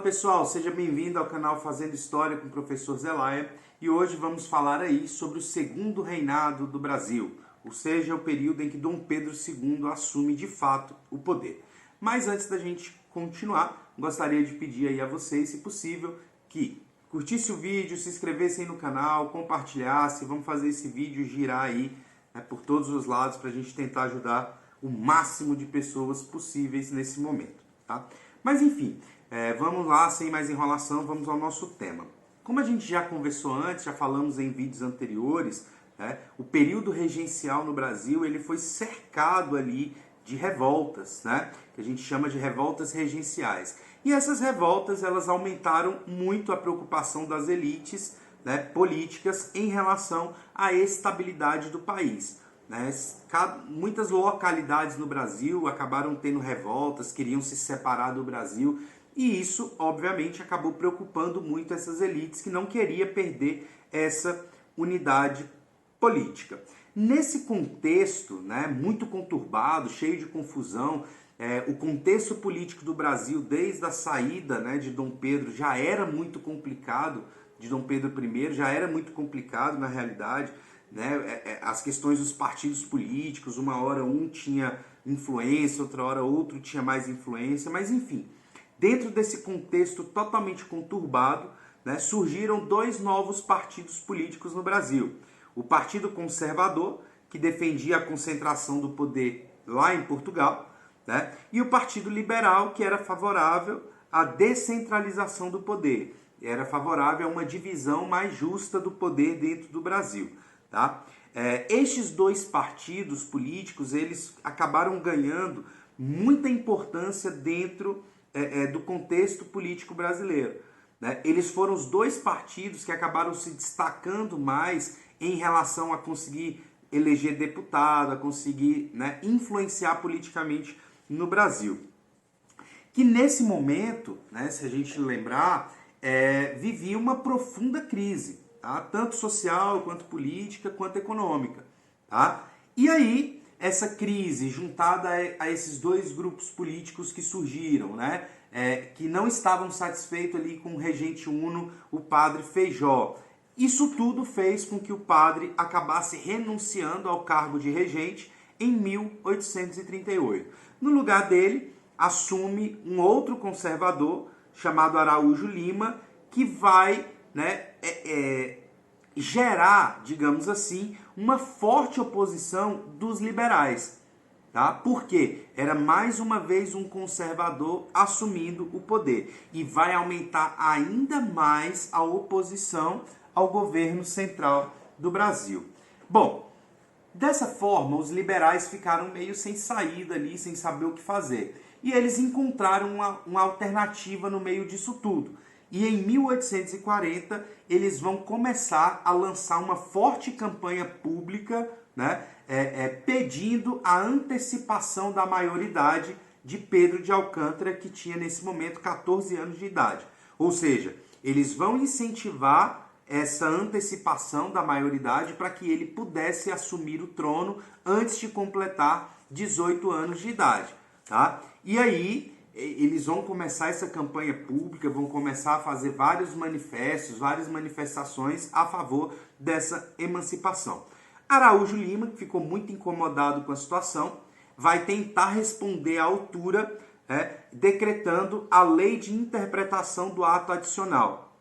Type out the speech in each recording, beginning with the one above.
pessoal, seja bem-vindo ao canal Fazendo História com o professor Zelaya e hoje vamos falar aí sobre o segundo reinado do Brasil, ou seja, o período em que Dom Pedro II assume de fato o poder. Mas antes da gente continuar, gostaria de pedir aí a vocês, se possível, que curtisse o vídeo, se inscrevessem no canal, compartilhassem, vamos fazer esse vídeo girar aí por todos os lados para a gente tentar ajudar o máximo de pessoas possíveis nesse momento, tá? Mas enfim, vamos lá, sem mais enrolação, vamos ao nosso tema. Como a gente já conversou antes, já falamos em vídeos anteriores, o período regencial no Brasil ele foi cercado ali de revoltas, que a gente chama de revoltas regenciais. E essas revoltas elas aumentaram muito a preocupação das elites políticas em relação à estabilidade do país. Muitas localidades no Brasil acabaram tendo revoltas, queriam se separar do Brasil e isso, obviamente, acabou preocupando muito essas elites que não queriam perder essa unidade política. Nesse contexto muito conturbado, cheio de confusão, o contexto político do Brasil desde a saída de Dom Pedro já era muito complicado, de Dom Pedro I já era muito complicado na realidade. As questões dos partidos políticos, uma hora um tinha influência, outra hora outro tinha mais influência, mas enfim, dentro desse contexto totalmente conturbado, surgiram dois novos partidos políticos no Brasil. O Partido Conservador, que defendia a concentração do poder lá em Portugal, e o Partido Liberal, que era favorável à descentralização do poder, era favorável a uma divisão mais justa do poder dentro do Brasil. Estes dois partidos políticos eles acabaram ganhando muita importância dentro do contexto político brasileiro. Eles foram os dois partidos que acabaram se destacando mais em relação a conseguir eleger deputado, a conseguir influenciar politicamente no Brasil. Que nesse momento, se a gente lembrar, vivia uma profunda crise. Tanto social, quanto política, quanto econômica. E aí, essa crise juntada a esses dois grupos políticos que surgiram, que não estavam satisfeitos ali com o regente uno, o padre Feijó. Isso tudo fez com que o padre acabasse renunciando ao cargo de regente em 1838. No lugar dele, assume um outro conservador chamado Araújo Lima, que vai gerar, digamos assim, uma forte oposição dos liberais. Por quê? Era mais uma vez um conservador assumindo o poder. E vai aumentar ainda mais a oposição ao governo central do Brasil. Bom, dessa forma, os liberais ficaram meio sem saída ali, sem saber o que fazer. E eles encontraram uma alternativa no meio disso tudo. E em 1840, eles vão começar a lançar uma forte campanha pública, pedindo a antecipação da maioridade de Pedro de Alcântara, que tinha nesse momento 14 anos de idade. Ou seja, eles vão incentivar essa antecipação da maioridade para que ele pudesse assumir o trono antes de completar 18 anos de idade. E aí eles vão começar essa campanha pública, vão começar a fazer vários manifestos, várias manifestações a favor dessa emancipação. Araújo Lima, que ficou muito incomodado com a situação, vai tentar responder à altura, decretando a lei de interpretação do ato adicional.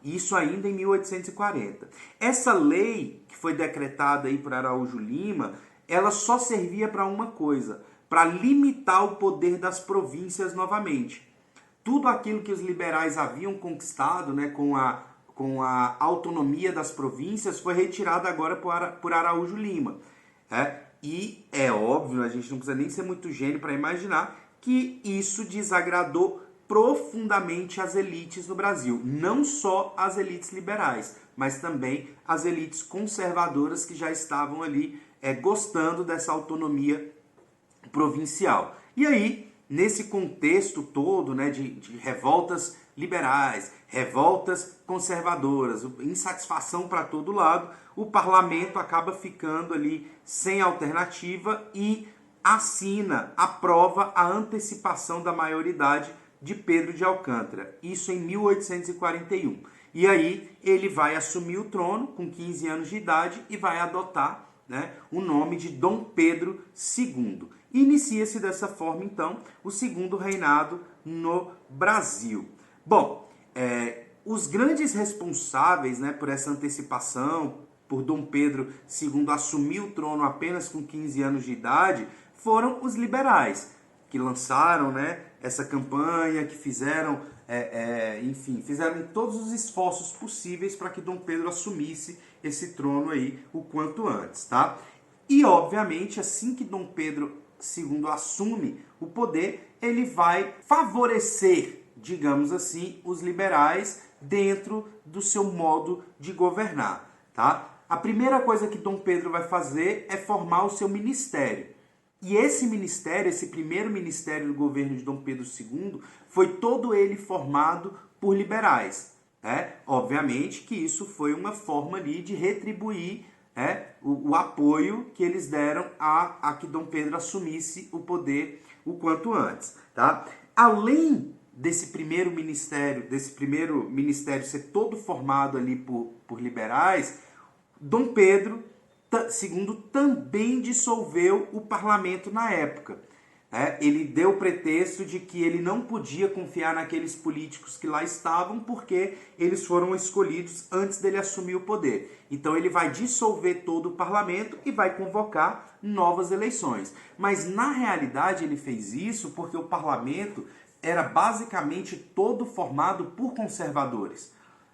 Isso ainda em 1840. Essa lei que foi decretada aí por Araújo Lima, ela só servia para uma coisa, para limitar o poder das províncias novamente. Tudo aquilo que os liberais haviam conquistado com a autonomia das províncias foi retirado agora por Araújo Lima. E é óbvio, a gente não precisa nem ser muito gênio para imaginar que isso desagradou profundamente as elites no Brasil. Não só as elites liberais, mas também as elites conservadoras que já estavam ali gostando dessa autonomia provincial. E aí, nesse contexto todo de revoltas liberais, revoltas conservadoras, insatisfação para todo lado, o parlamento acaba ficando ali sem alternativa e aprova a antecipação da maioridade de Pedro de Alcântara, isso em 1841. E aí ele vai assumir o trono com 15 anos de idade e vai adotar, né, o nome de Dom Pedro II. Inicia-se dessa forma, então, o segundo reinado no Brasil. Bom, os grandes responsáveis, né, por essa antecipação, por Dom Pedro II assumir o trono apenas com 15 anos de idade, foram os liberais, que lançaram, né, essa campanha, que fizeram, enfim, fizeram todos os esforços possíveis para que Dom Pedro assumisse esse trono aí o quanto antes, tá? E, obviamente, assim que Dom Pedro II assume o poder, ele vai favorecer, digamos assim, os liberais dentro do seu modo de governar, tá? A primeira coisa que Dom Pedro vai fazer é formar o seu ministério. E esse ministério, esse primeiro ministério do governo de Dom Pedro II, foi todo ele formado por liberais, né? Obviamente que isso foi uma forma ali de retribuir, o apoio que eles deram a que Dom Pedro assumisse o poder o quanto antes, tá? Além desse primeiro ministério ser todo formado ali por liberais, Dom Pedro II também dissolveu o parlamento na época. Ele deu o pretexto de que ele não podia confiar naqueles políticos que lá estavam porque eles foram escolhidos antes dele assumir o poder. Então ele vai dissolver todo o parlamento e vai convocar novas eleições. Mas na realidade ele fez isso porque o parlamento era basicamente todo formado por conservadores,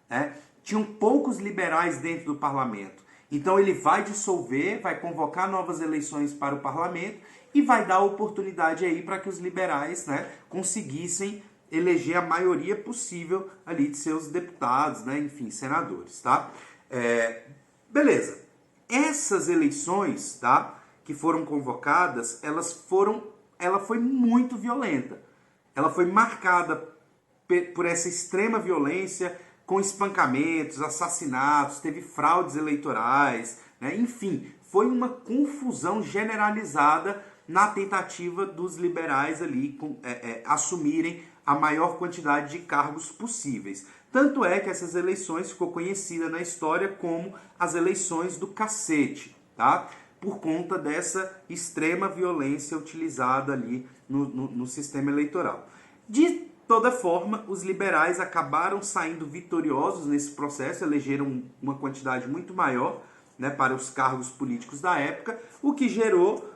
né? Tinham poucos liberais dentro do parlamento. Então ele vai dissolver, vai convocar novas eleições para o parlamento e vai dar oportunidade aí para que os liberais, né, conseguissem eleger a maioria possível ali de seus deputados, né, enfim, senadores, tá? Beleza. Essas eleições, tá, que foram convocadas, ela foi muito violenta. Ela foi marcada por essa extrema violência, com espancamentos, assassinatos, teve fraudes eleitorais, né? Enfim, foi uma confusão generalizada na tentativa dos liberais ali assumirem a maior quantidade de cargos possíveis. Tanto é que essas eleições ficou conhecida na história como as eleições do cacete, tá? Por conta dessa extrema violência utilizada ali no sistema eleitoral. De toda forma, os liberais acabaram saindo vitoriosos nesse processo, elegeram uma quantidade muito maior, né, para os cargos políticos da época, o que gerou,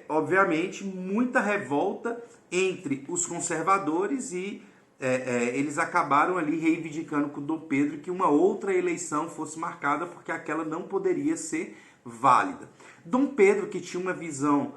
obviamente, muita revolta entre os conservadores e eles acabaram ali reivindicando com Dom Pedro que uma outra eleição fosse marcada porque aquela não poderia ser válida. Dom Pedro, que tinha uma visão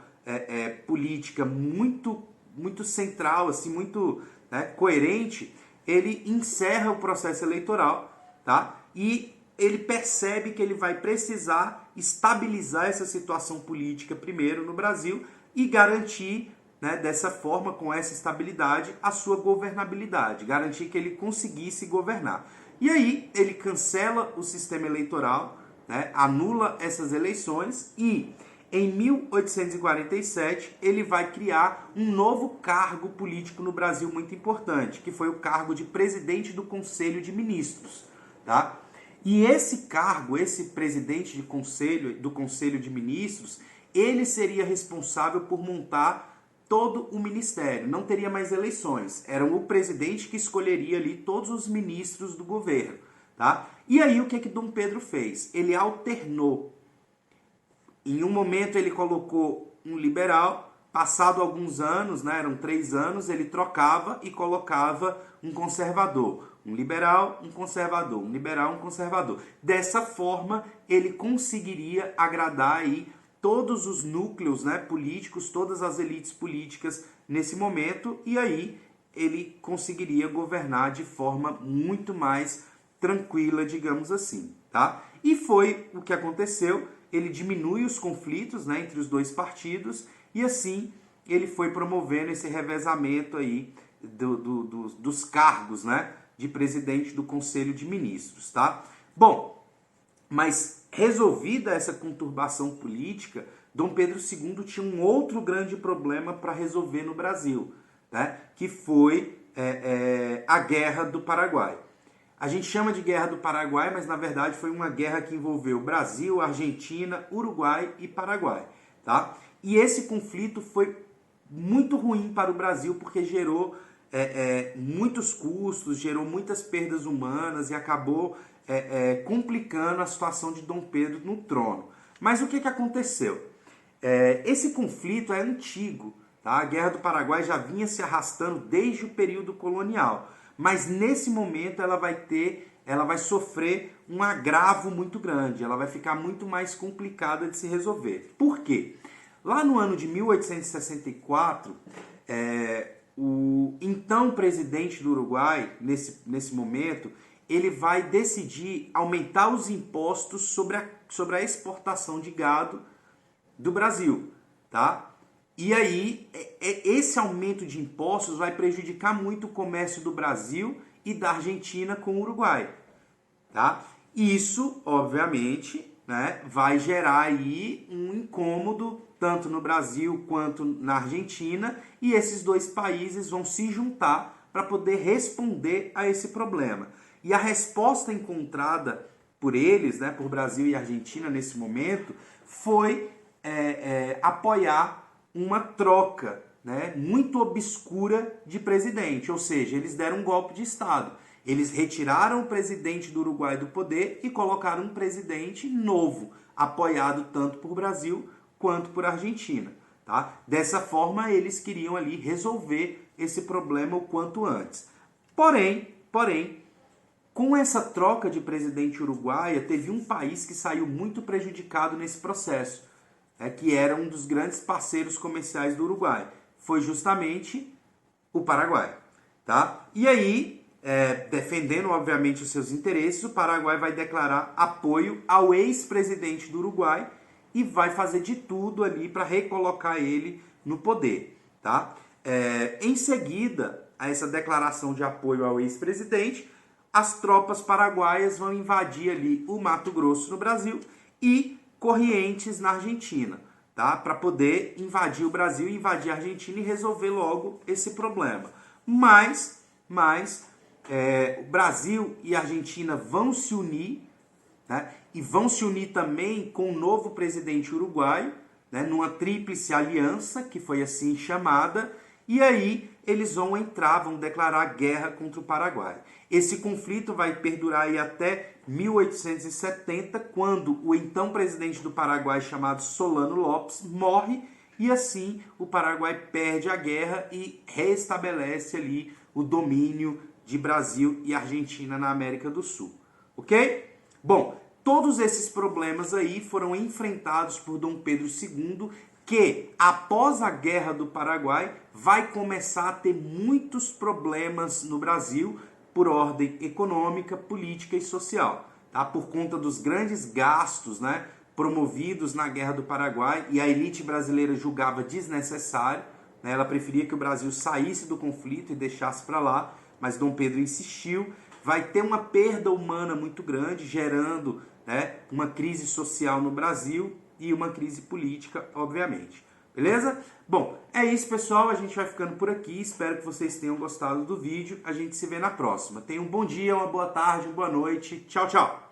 política muito central, assim, muito, né, coerente, ele encerra o processo eleitoral, tá? E ele percebe que ele vai precisar estabilizar essa situação política primeiro no Brasil e garantir, né, dessa forma, com essa estabilidade, a sua governabilidade, garantir que ele conseguisse governar. E aí ele cancela o sistema eleitoral, né, anula essas eleições e em 1847, ele vai criar um novo cargo político no Brasil muito importante, que foi o cargo de presidente do Conselho de Ministros, tá? E esse cargo, esse presidente do Conselho de Ministros, ele seria responsável por montar todo o ministério. Não teria mais eleições. Era o presidente que escolheria ali todos os ministros do governo, tá? E aí o que Dom Pedro fez? Ele alternou. Em um momento ele colocou um liberal, passado alguns anos, né, eram 3 anos, ele trocava e colocava um conservador. Um liberal, um conservador, um liberal, um conservador. Dessa forma, ele conseguiria agradar aí todos os núcleos, né, políticos, todas as elites políticas nesse momento, e aí ele conseguiria governar de forma muito mais tranquila, digamos assim, tá? E foi o que aconteceu. Ele diminui os conflitos, né, entre os dois partidos e assim ele foi promovendo esse revezamento aí dos cargos, né, de presidente do Conselho de Ministros, tá? Bom, mas resolvida essa conturbação política, Dom Pedro II tinha um outro grande problema para resolver no Brasil, né, que foi a Guerra do Paraguai. A gente chama de Guerra do Paraguai, mas na verdade foi uma guerra que envolveu Brasil, Argentina, Uruguai e Paraguai. Tá? E esse conflito foi muito ruim para o Brasil porque gerou muitos custos, gerou muitas perdas humanas e acabou complicando a situação de Dom Pedro no trono. Mas o que aconteceu? Esse conflito é antigo. Tá? A Guerra do Paraguai já vinha se arrastando desde o período colonial. Mas nesse momento ela vai sofrer um agravo muito grande, ela vai ficar muito mais complicada de se resolver. Por quê? Lá no ano de 1864, o então presidente do Uruguai, nesse momento, ele vai decidir aumentar os impostos sobre a exportação de gado do Brasil, tá? E aí, esse aumento de impostos vai prejudicar muito o comércio do Brasil e da Argentina com o Uruguai. Tá? Isso, obviamente, né, vai gerar aí um incômodo tanto no Brasil quanto na Argentina, e esses dois países vão se juntar para poder responder a esse problema. E a resposta encontrada por eles, né, por Brasil e Argentina nesse momento, foi apoiar uma troca, né, muito obscura de presidente, ou seja, eles deram um golpe de Estado. Eles retiraram o presidente do Uruguai do poder e colocaram um presidente novo, apoiado tanto por Brasil quanto por Argentina. Tá? Dessa forma, eles queriam ali resolver esse problema o quanto antes. Porém, com essa troca de presidente uruguaia, teve um país que saiu muito prejudicado nesse processo, que era um dos grandes parceiros comerciais do Uruguai. Foi justamente o Paraguai. Tá? E aí, defendendo obviamente os seus interesses, o Paraguai vai declarar apoio ao ex-presidente do Uruguai e vai fazer de tudo ali para recolocar ele no poder. Tá? Em seguida a essa declaração de apoio ao ex-presidente, as tropas paraguaias vão invadir ali o Mato Grosso no Brasil e Corrientes na Argentina, tá? Para poder invadir o Brasil, invadir a Argentina e resolver logo esse problema. Mas o Brasil e a Argentina vão se unir, né? E vão se unir também com o novo presidente uruguaio, né? Numa tríplice aliança, que foi assim chamada, e aí eles vão declarar guerra contra o Paraguai. Esse conflito vai perdurar aí até 1870, quando o então presidente do Paraguai, chamado Solano Lopes, morre, e assim o Paraguai perde a guerra e restabelece ali o domínio de Brasil e Argentina na América do Sul. Ok? Bom, todos esses problemas aí foram enfrentados por Dom Pedro II, que, após a Guerra do Paraguai, vai começar a ter muitos problemas no Brasil por ordem econômica, política e social, tá? Por conta dos grandes gastos, né, promovidos na Guerra do Paraguai, e a elite brasileira julgava desnecessário, né? Ela preferia que o Brasil saísse do conflito e deixasse para lá, mas Dom Pedro insistiu. Vai ter uma perda humana muito grande, gerando, né, uma crise social no Brasil e uma crise política, obviamente. Beleza? Bom, é isso, pessoal. A gente vai ficando por aqui. Espero que vocês tenham gostado do vídeo. A gente se vê na próxima. Tenham um bom dia, uma boa tarde, uma boa noite. Tchau, tchau!